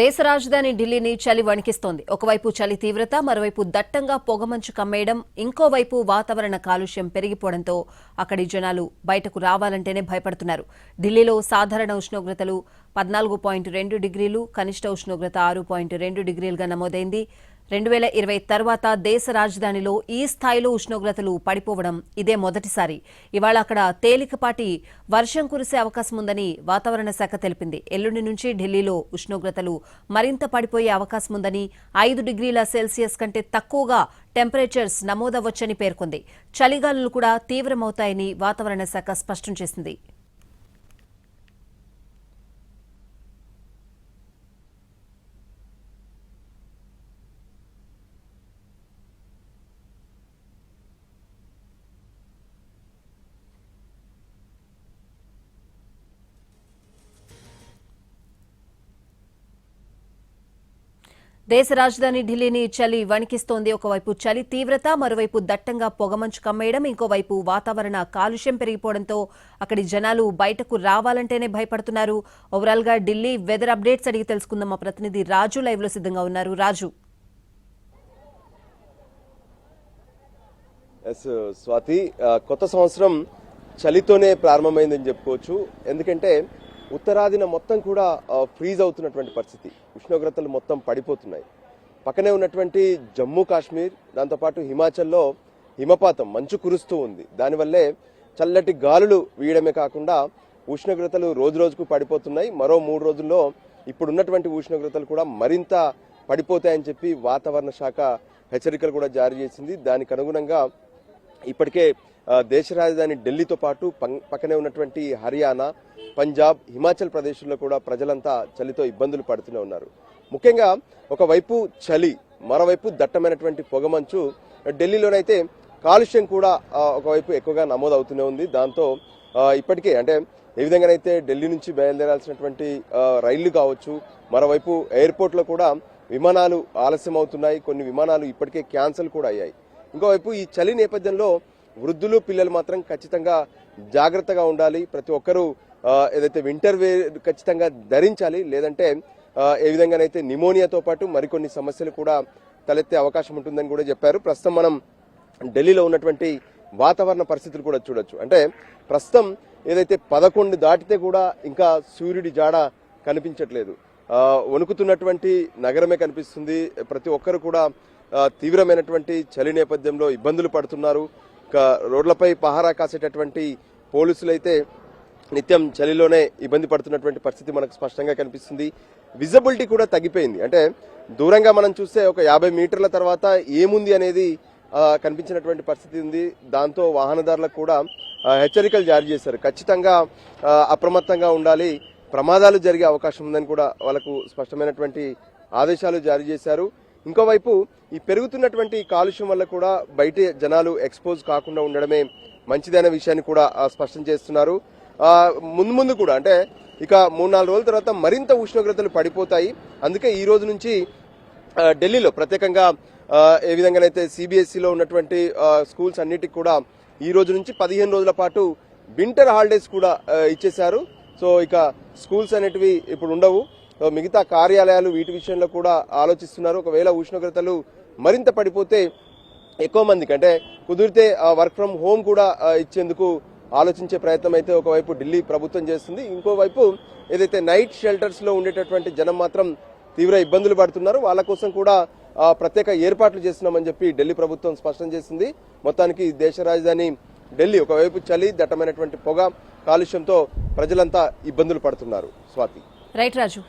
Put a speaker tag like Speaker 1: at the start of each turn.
Speaker 1: దేశ రాజధాని ఢిల్లీని చలి వణికిస్తోంది. ఒకవైపు చలి తీవ్రత, మరోవైపు దట్టంగా పొగమంచు కమ్మేయడం, ఇంకోవైపు వాతావరణ కాలుష్యం పెరిగిపోవడంతో అక్కడి జనాలు బయటకు రావాలంటేనే భయపడుతున్నారు. ఢిల్లీలో సాధారణ ఉష్ణోగ్రతలు 14.2 డిగ్రీలు, కనిష్ట ఉష్ణోగ్రత 6.2 డిగ్రీలుగా నమోదైంది. 2020 తర్వాత దేశ రాజధానిలో ఈ స్థాయిలో ఉష్ణోగ్రతలు పడిపోవడం ఇదే మొదటిసారి. ఇవాళ అక్కడ తేలికపాటి వర్షం కురిసే అవకాశం ఉందని వాతావరణ శాఖ తెలిపింది. ఎల్లుండి నుంచి ఢిల్లీలో ఉష్ణోగ్రతలు మరింత పడిపోయే అవకాశం ఉందని, 5 డిగ్రీల సెల్సియస్ కంటే తక్కువగా టెంపరేచర్స్ నమోదవ్వొచ్చని పేర్కొంది. చలిగాలులు కూడా తీవ్రమవుతాయని వాతావరణ శాఖ స్పష్టం చేసింది. దేశ రాజధాని ఢిల్లీని చలి వణికిస్తోంది. ఒకవైపు చలి తీవ్రత, మరోవైపు దట్టంగా పొగమంచు కమ్మేయడం, ఇంకోవైపు వాతావరణ కాలుష్యం పెరిగిపోవడంతో అక్కడి జనాలు బయటకు రావాలంటేనే భయపడుతున్నారు. ఓవరాల్ గా ఢిల్లీ వెదర్ అప్డేట్స్ అడిగి తెలుసుకుందాం. మా ప్రతినిధి రాజు లైవ్ లో సిద్ధంగా ఉన్నారు. రాజు,
Speaker 2: స్వాతి, కొత్త సంవత్సరం చలితోనే ప్రారంభమైందని చెప్పుకోవచ్చు. ఎందుకంటే ఉత్తరాదిన మొత్తం కూడా ఫ్రీజ్ అవుతున్నటువంటి పరిస్థితి, ఉష్ణోగ్రతలు మొత్తం పడిపోతున్నాయి. పక్కనే ఉన్నటువంటి జమ్మూ కాశ్మీర్, దాంతోపాటు హిమాచల్లో హిమపాతం, మంచు కురుస్తూ ఉంది. దానివల్లే చల్లటి గాలులు వీయడమే కాకుండా ఉష్ణోగ్రతలు రోజు రోజుకు పడిపోతున్నాయి. మరో 3 రోజుల్లో ఇప్పుడున్నటువంటి ఉష్ణోగ్రతలు కూడా మరింత పడిపోతాయని చెప్పి వాతావరణ శాఖ హెచ్చరికలు కూడా జారీ చేసింది. దానికి అనుగుణంగా ఇప్పటికే దేశ రాజధాని ఢిల్లీతో పాటు పక్కనే ఉన్నటువంటి హర్యానా, పంజాబ్, హిమాచల్ ప్రదేశ్లో కూడా ప్రజలంతా చలితో ఇబ్బందులు పడుతూనే ఉన్నారు. ముఖ్యంగా ఒకవైపు చలి, మరోవైపు దట్టమైనటువంటి పొగమంచు. ఢిల్లీలోనైతే కాలుష్యం కూడా ఒకవైపు ఎక్కువగా నమోదవుతూనే ఉంది. దాంతో ఇప్పటికే అంటే ఏ విధంగానైతే ఢిల్లీ నుంచి బయలుదేరాల్సినటువంటి రైళ్లు కావచ్చు, మరోవైపు ఎయిర్పోర్ట్లో కూడా విమానాలు ఆలస్యం అవుతున్నాయి. కొన్ని విమానాలు ఇప్పటికే క్యాన్సిల్ కూడా అయ్యాయి. ఇంకోవైపు ఈ చలి నేపథ్యంలో వృద్ధులు, పిల్లలు మాత్రం ఖచ్చితంగా జాగ్రత్తగా ఉండాలి. ప్రతి ఒక్కరూ ఏదైతే వింటర్ వేర్ ఖచ్చితంగా ధరించాలి. లేదంటే ఏ విధంగానైతే నిమోనియాతో పాటు మరికొన్ని సమస్యలు కూడా తలెత్తే అవకాశం ఉంటుందని కూడా చెప్పారు. ప్రస్తుతం మనం ఢిల్లీలో ఉన్నటువంటి వాతావరణ పరిస్థితులు కూడా చూడొచ్చు. అంటే ప్రస్తుతం ఏదైతే 11 దాటితే కూడా ఇంకా సూర్యుడి జాడ కనిపించట్లేదు. వణుకుతున్నటువంటి నగరమే కనిపిస్తుంది. ప్రతి ఒక్కరు కూడా తీవ్రమైనటువంటి చలి నేపథ్యంలో ఇబ్బందులు పడుతున్నారు. రోడ్లపై పహారా కాసేటటువంటి పోలీసులైతే నిత్యం చలిలోనే ఇబ్బంది పడుతున్నటువంటి పరిస్థితి మనకు స్పష్టంగా కనిపిస్తుంది. విజిబిలిటీ కూడా తగ్గిపోయింది. అంటే దూరంగా మనం చూస్తే ఒక 50 మీటర్ల తర్వాత ఏముంది అనేది కనిపించినటువంటి పరిస్థితి ఉంది. దాంతో వాహనదారులకు కూడా హెచ్చరికలు జారీ చేశారు. ఖచ్చితంగా అప్రమత్తంగా ఉండాలి, ప్రమాదాలు జరిగే అవకాశం ఉందని కూడా వాళ్ళకు స్పష్టమైనటువంటి ఆదేశాలు జారీ చేశారు. ఇంకోవైపు ఈ పెరుగుతున్నటువంటి కాలుష్యం వల్ల కూడా బయట జనాలు ఎక్స్పోజ్ కాకుండా ఉండడమే మంచిదనే విషయాన్ని కూడా స్పష్టం చేస్తున్నారు. ముందు కూడా అంటే ఇక 3-4 రోజుల తర్వాత మరింత ఉష్ణోగ్రతలు పడిపోతాయి. అందుకే ఈ రోజు నుంచి ఢిల్లీలో ప్రత్యేకంగా ఏ విధంగానైతే సిబిఎస్ఈలో ఉన్నటువంటి స్కూల్స్ అన్నిటికి కూడా ఈ రోజు నుంచి 15 రోజుల పాటు వింటర్ హాలిడేస్ కూడా ఇచ్చేశారు. సో ఇక స్కూల్స్ అనేటివి ఇప్పుడు ఉండవు. మిగతా కార్యాలయాలు వీటి విషయంలో కూడా ఆలోచిస్తున్నారు. ఒకవేళ ఉష్ణోగ్రతలు మరింత పడిపోతే ఎక్కువ మందికి అంటే కుదిరితే వర్క్ ఫ్రం హోమ్ కూడా ఇచ్చేందుకు ఆలోచించే ప్రయత్నం అయితే ఒకవైపు ఢిల్లీ ప్రభుత్వం చేస్తుంది. ఇంకోవైపు ఏదైతే నైట్ షెల్టర్స్ లో ఉండేటటువంటి జనం మాత్రం తీవ్ర ఇబ్బందులు పడుతున్నారు. వాళ్ళ కోసం కూడా ప్రత్యేక ఏర్పాట్లు చేస్తున్నామని చెప్పి ఢిల్లీ ప్రభుత్వం స్పష్టం చేసింది. మొత్తానికి దేశ రాజధాని ఢిల్లీ ఒకవైపు చలి, దట్టమైనటువంటి పొగ, కాలుష్యంతో ప్రజలంతా ఇబ్బందులు పడుతున్నారు. స్వాతి.
Speaker 1: రైట్ రాజు.